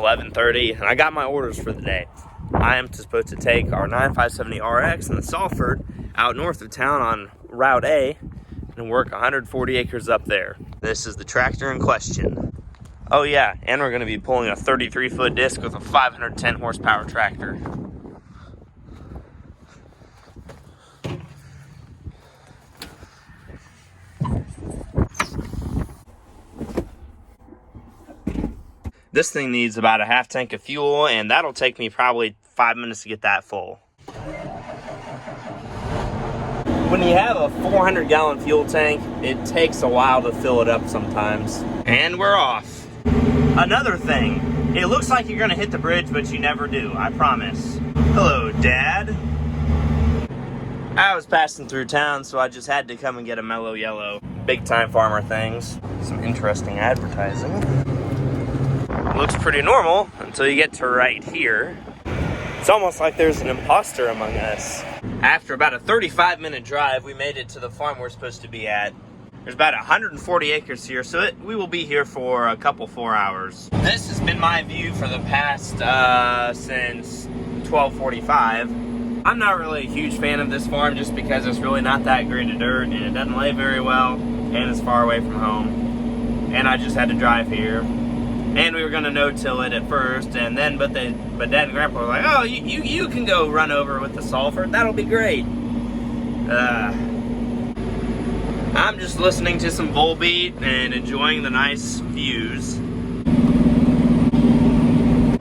11:30, and I got my orders for the day. I am supposed to take our 9570 RX and the Salford out north of town on Route A and work 140 acres up there. This is the tractor in question. Oh yeah, and we're going to be pulling a 33-foot disc with a 510 horsepower tractor. This thing needs about a half tank of fuel, and that'll take me probably 5 minutes to get that full. When you have a 400-gallon fuel tank, it takes a while to fill it up sometimes. And we're off. Another thing, it looks like you're gonna hit the bridge, but you never do, I promise. Hello, Dad. I was passing through town, so I just had to come and get a mellow yellow. Big time farmer things. Some interesting advertising. Looks pretty normal until you get to right here. It's almost like there's an imposter among us. After about a 35-minute drive, we made it to the farm we're supposed to be at. There's about 140 acres here, so we will be here for a couple 4 hours. This has been my view for the past, since 12:45. I'm not really a huge fan of this farm just because it's really not that great of dirt, and it doesn't lay very well, and it's far away from home. And I just had to drive here. And we were gonna no-till it at first, and then, but Dad and Grandpa were like, oh, you can go run over with the Salford, that'll be great. I'm just listening to some Volbeat and enjoying the nice views.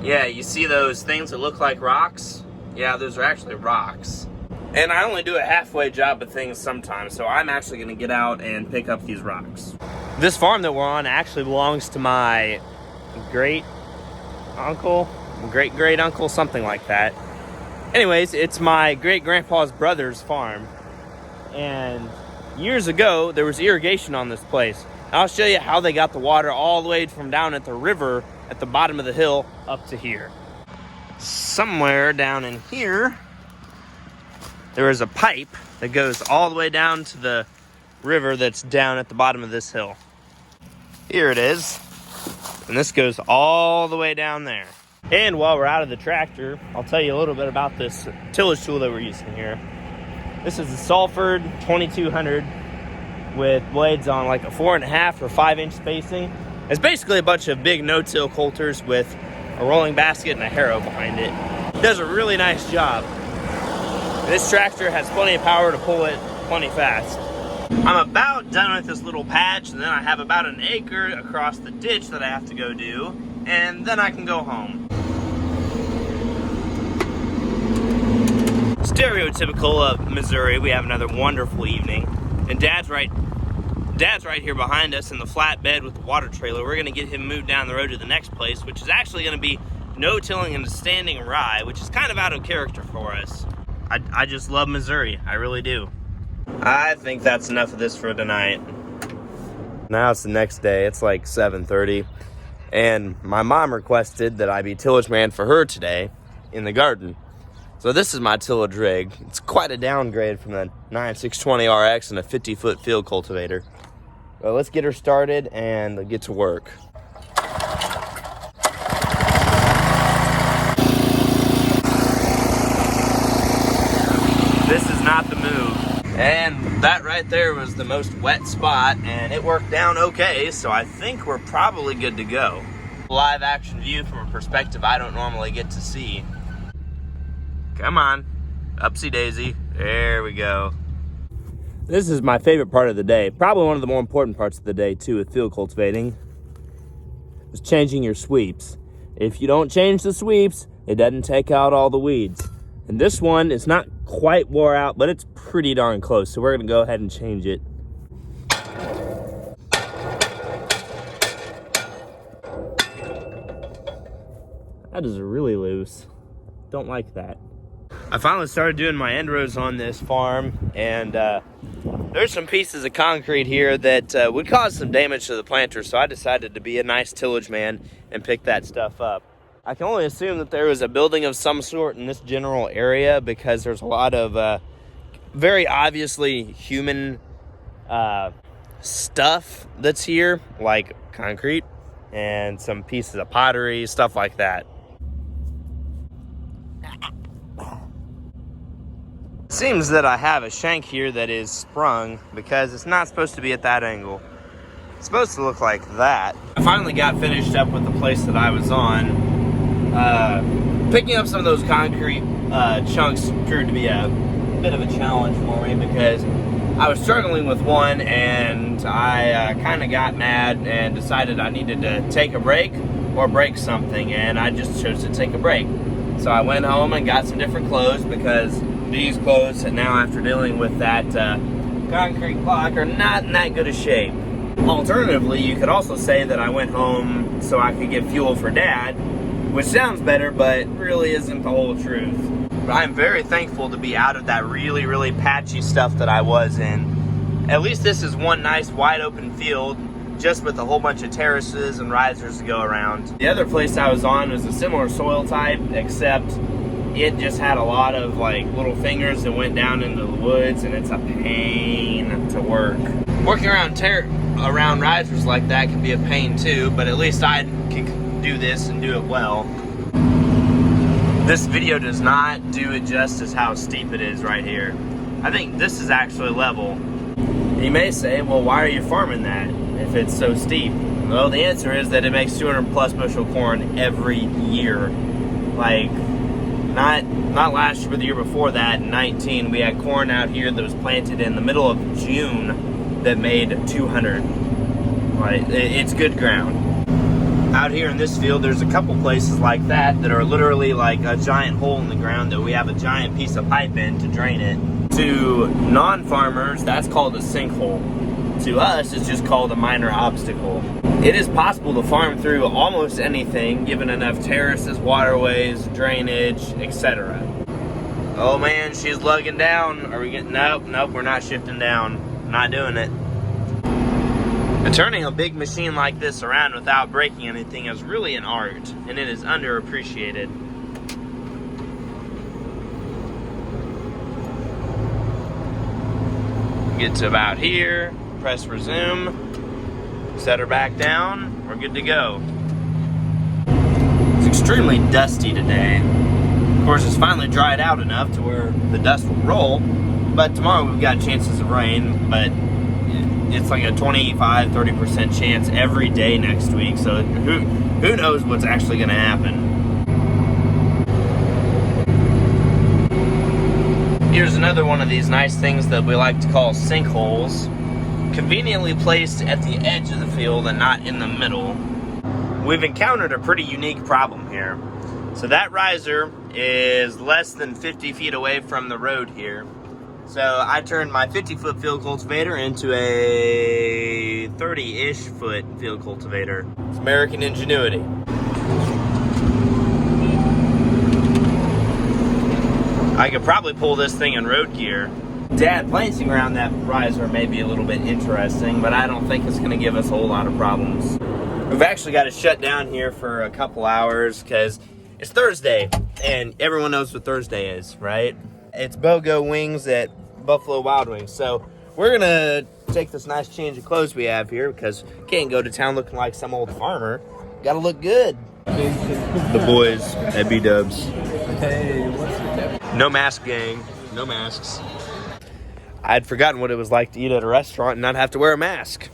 Yeah, you see those things that look like rocks? Yeah, those are actually rocks. And I only do a halfway job of things sometimes, so I'm actually gonna get out and pick up these rocks. This farm that we're on actually belongs to my great uncle, something like that. Anyways, it's my great grandpa's brother's farm, and years ago there was irrigation on this place. I'll show you how they got the water all the way from down at the river at the bottom of the hill up to here. Somewhere down in here there is a pipe that goes all the way down to the river that's down at the bottom of this hill. Here it is. And this goes all the way down there. And while we're out of the tractor, I'll tell you a little bit about this tillage tool that we're using here. This is the Salford 2200 with blades on like a 4.5 or 5 inch spacing. It's basically a bunch of big no-till coulters with a rolling basket and a harrow behind it. It does a really nice job. This tractor has plenty of power to pull it plenty fast. I'm about done with this little patch, and then I have about an acre across the ditch that I have to go do, and then I can go home. Stereotypical of Missouri, we have another wonderful evening, and Dad's right here behind us in the flatbed with the water trailer. We're gonna get him moved down the road to the next place, which is actually gonna be no-tilling and a standing rye, which is kind of out of character for us. I just love Missouri, I really do. I think that's enough of this for tonight. Now it's the next day. It's like 7:30, and my mom requested that I be tillage man for her today in the garden. So this is my tillage rig. It's quite a downgrade from the 9620 RX and a 50-foot field cultivator. Well, let's get her started and get to work. This is not the move. And that right there was the most wet spot, and it worked down okay, so I think we're probably good to go. Live action view from a perspective I don't normally get to see. Come on, upsy daisy, there we go. This is my favorite part of the day, probably one of the more important parts of the day too with field cultivating, is changing your sweeps. If you don't change the sweeps, it doesn't take out all the weeds. And this one is not quite wore out, but it's pretty darn close, so we're gonna go ahead and change it. That is really loose. Don't like that. I finally started doing my end rows on this farm, and there's some pieces of concrete here that would cause some damage to the planter, so I decided to be a nice tillage man and pick that stuff up. I can only assume that there was a building of some sort in this general area because there's a lot of very obviously human stuff that's here, like concrete, and some pieces of pottery, stuff like that. It seems that I have a shank here that is sprung because it's not supposed to be at that angle. It's supposed to look like that. I finally got finished up with the place that I was on. Picking up some of those concrete chunks proved to be a bit of a challenge for me because I was struggling with one, and I kind of got mad and decided I needed to take a break or break something, and I just chose to take a break. So I went home and got some different clothes because these clothes, and now after dealing with that concrete block, are not in that good a shape. Alternatively, you could also say that I went home so I could get fuel for Dad, which sounds better, but really isn't the whole truth. But I'm very thankful to be out of that really, really patchy stuff that I was in. At least this is one nice wide open field, just with a whole bunch of terraces and risers to go around. The other place I was on was a similar soil type, except it just had a lot of like little fingers that went down into the woods, and it's a pain to work. Working around risers like that can be a pain too, but at least I can do this and do it well. This video does not do it justice how steep it is right here. I think this is actually level. You may say, well, why are you farming that if it's so steep? Well, the answer is that it makes 200 plus bushel corn every year. Like, not last year, but the year before that, in 19, we had corn out here that was planted in the middle of June that made 200. Right, it's good ground. Out here in this field, there's a couple places like that that are literally like a giant hole in the ground that we have a giant piece of pipe in to drain it. To non-farmers, that's called a sinkhole. To us, it's just called a minor obstacle. It is possible to farm through almost anything, given enough terraces, waterways, drainage, etc. Oh man, she's lugging down. Are we getting, nope, we're not shifting down. Not doing it. But turning a big machine like this around without breaking anything is really an art, and it is underappreciated. Get to about here, press resume, set her back down, we're good to go. It's extremely dusty today. Of course, it's finally dried out enough to where the dust will roll, but tomorrow we've got chances of rain, but it's like a 25-30% chance every day next week, so who knows what's actually going to happen. Here's another one of these nice things that we like to call sinkholes, conveniently placed at the edge of the field and not in the middle. We've encountered a pretty unique problem here. So that riser is less than 50 feet away from the road here. So I turned my 50-foot field cultivator into a 30-ish foot field cultivator. It's American ingenuity. I could probably pull this thing in road gear. Dad, planting around that riser may be a little bit interesting, but I don't think it's going to give us a whole lot of problems. We've actually got to shut down here for a couple hours because it's Thursday, and everyone knows what Thursday is, right? It's BOGO wings at Buffalo Wild Wings. So we're gonna take this nice change of clothes we have here because can't go to town looking like some old farmer. Gotta look good. The boys at B-Dubs. Hey, what's your No mask gang, no masks. I'd forgotten what it was like to eat at a restaurant and not have to wear a mask.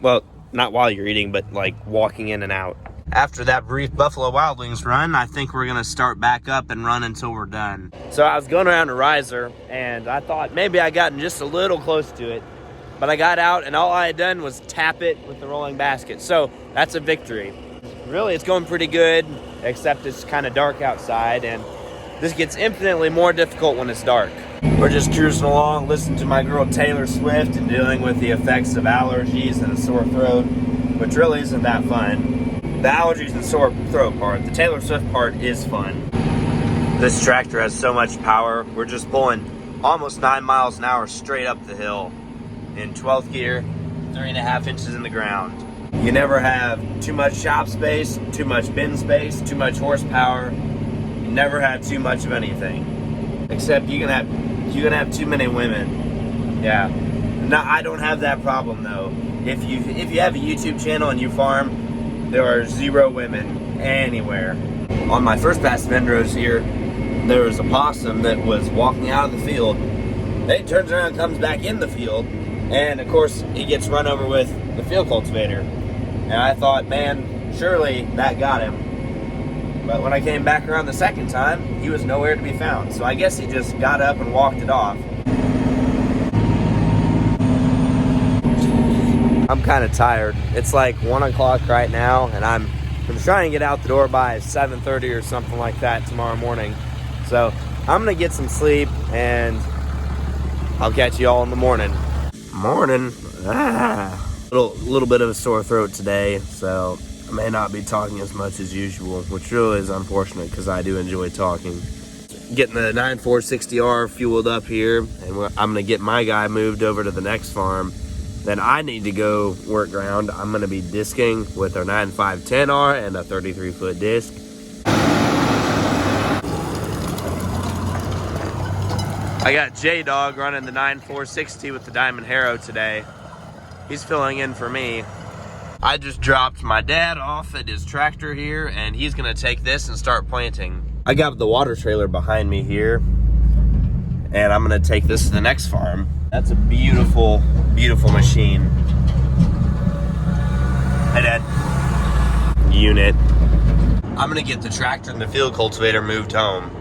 Well, not while you're eating, but like walking in and out. After that brief Buffalo Wild Wings run, I think we're gonna start back up and run until we're done. So I was going around a riser and I thought maybe I gotten just a little close to it, but I got out and all I had done was tap it with the rolling basket. So that's a victory. Really, it's going pretty good, except it's kind of dark outside, and this gets infinitely more difficult when it's dark. We're just cruising along, listening to my girl Taylor Swift and dealing with the effects of allergies and a sore throat, which really isn't that fun. The allergies and sore throat part, the Taylor Swift part is fun. This tractor has so much power, we're just pulling almost 9 miles an hour straight up the hill in 12th gear, 3.5 inches in the ground. You never have too much shop space, too much bin space, too much horsepower. You never have too much of anything. Except you can have too many women. Yeah. No, I don't have that problem though. If you have a YouTube channel and you farm, there are 0 women anywhere. On my first pass of Vendros here, there was a possum that was walking out of the field. Then he turns around and comes back in the field, and of course he gets run over with the field cultivator. And I thought, man, surely that got him. But when I came back around the second time, he was nowhere to be found. So I guess he just got up and walked it off. I'm kind of tired. It's like 1 o'clock right now, and I'm trying to get out the door by 7:30 or something like that tomorrow morning. So I'm gonna get some sleep, and I'll catch you all in the morning. Morning. Little bit of a sore throat today, so I may not be talking as much as usual, which really is unfortunate because I do enjoy talking. Getting the 9460R fueled up here, and I'm gonna get my guy moved over to the next farm. Then I need to go work ground. I'm gonna be disking with our 9510R and a 33-foot disc. I got J-Dog running the 9460 with the Diamond Harrow today. He's filling in for me. I just dropped my dad off at his tractor here, and he's gonna take this and start planting. I got the water trailer behind me here, and I'm gonna take this to the next farm. That's a beautiful, beautiful machine. Hi, Dad. Unit. I'm gonna get the tractor and the field cultivator moved home.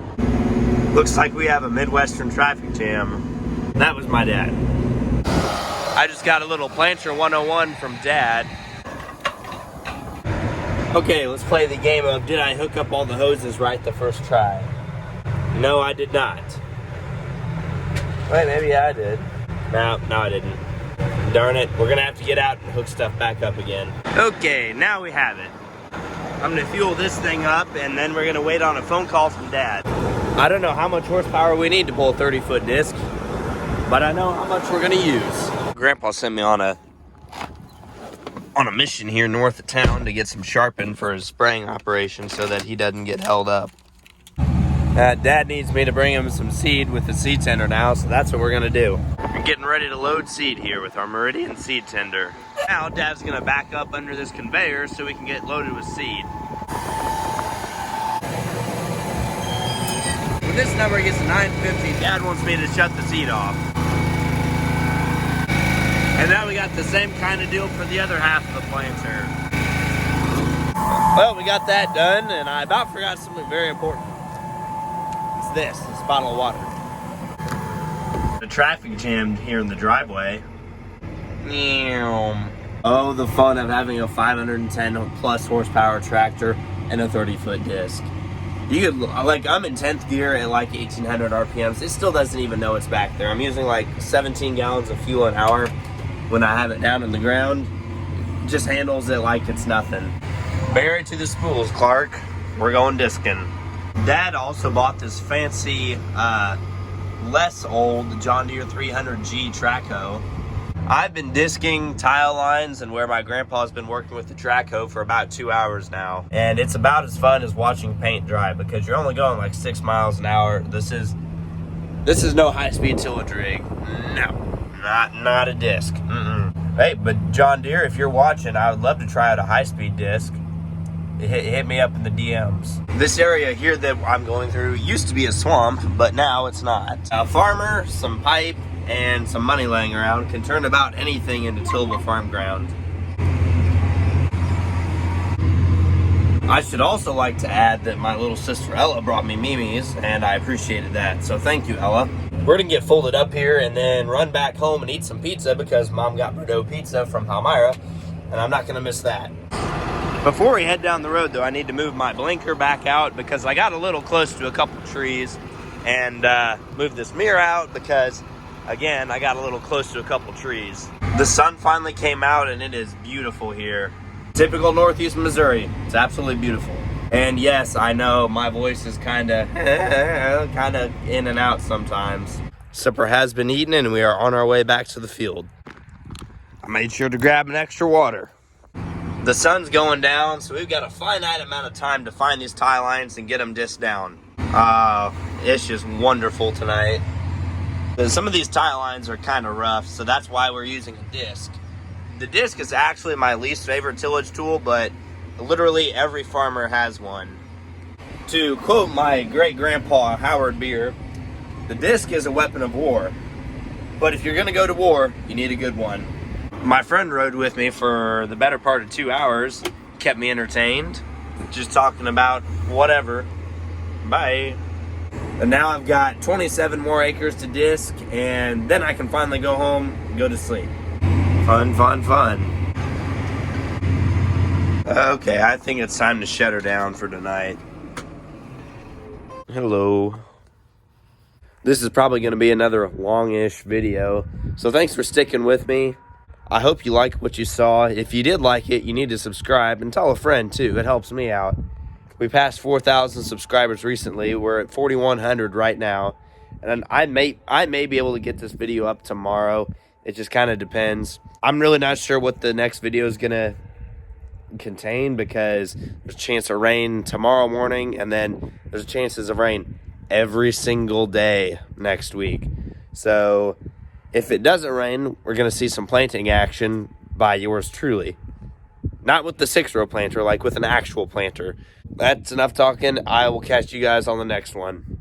Looks like we have a Midwestern traffic jam. That was my dad. I just got a little Planter 101 from Dad. Okay, let's play the game of did I hook up all the hoses right the first try? No, I did not. Wait, maybe I did. No, I didn't. Darn it, we're gonna have to get out and hook stuff back up again. Okay, now we have it. I'm gonna fuel this thing up, and then we're gonna wait on a phone call from Dad. I don't know how much horsepower we need to pull a 30-foot disc, but I know how much we're gonna use. Grandpa sent me on a mission here north of town to get some sharpened for his spraying operation so that he doesn't get held up. Dad needs me to bring him some seed with the seed tender now, so that's what we're gonna do. We're getting ready to load seed here with our Meridian seed tender. Now Dad's gonna back up under this conveyor so we can get loaded with seed. When this number gets to 950, Dad wants me to shut the seed off. And now we got the same kind of deal for the other half of the planter. Well, we got that done, and I about forgot something very important. This bottle of water. The traffic jammed here in the driveway. Oh, the fun of having a 510 plus horsepower tractor and a 30-foot disc. You could, like, I'm in 10th gear at like 1800 RPMs. It still doesn't even know it's back there. I'm using like 17 gallons of fuel an hour when I have it down in the ground. It just handles it like it's nothing. Bear it to the spools, Clark. We're going disking. Dad also bought this fancy, less old John Deere 300G track hoe. I've been disking tile lines and where my grandpa's been working with the track hoe for about 2 hours now. And it's about as fun as watching paint dry because you're only going like 6 miles an hour. This is no high-speed tillage rig. No, not a disc. Hey, but John Deere, if you're watching, I would love to try out a high-speed disc. Hit me up in the DMs. This area here that I'm going through used to be a swamp, but now it's not. A farmer, some pipe, and some money laying around can turn about anything into tillable farm ground. I should also like to add that my little sister Ella brought me Mimi's, and I appreciated that, so thank you, Ella. We're gonna get folded up here and then run back home and eat some pizza because Mom got Bordeaux pizza from Palmyra, and I'm not gonna miss that. Before we head down the road, though, I need to move my blinker back out because I got a little close to a couple trees, and move this mirror out because, again, I got a little close to a couple trees. The sun finally came out, and it is beautiful here. Typical Northeast Missouri. It's absolutely beautiful. And yes, I know my voice is kind of in and out sometimes. Supper has been eaten, and we are on our way back to the field. I made sure to grab an extra water. The sun's going down, so we've got a finite amount of time to find these tie lines and get them disced down. It's just wonderful tonight. Some of these tie lines are kind of rough, so that's why we're using a disc. The disc is actually my least favorite tillage tool, but Literally every farmer has one. To quote my great-grandpa Howard Beer, the disc is a weapon of war. But if you're gonna go to war, you need a good one. My friend rode with me for the better part of 2 hours, kept me entertained, just talking about whatever. Bye. And now I've got 27 more acres to disc, and then I can finally go home and go to sleep. Fun, fun, fun. Okay, I think it's time to shut her down for tonight. Hello. This is probably going to be another long-ish video, so thanks for sticking with me. I hope you liked what you saw. If you did like it, you need to subscribe and tell a friend too. It helps me out. We passed 4,000 subscribers recently. We're at 4,100 right now, and I may be able to get this video up tomorrow. It just kind of depends. I'm really not sure what the next video is going to contain, because there's a chance of rain tomorrow morning, and then there's chances of rain every single day next week. So if it doesn't rain, we're going to see some planting action by yours truly. Not with the 6-row planter, like with an actual planter. That's enough talking. I will catch you guys on the next one.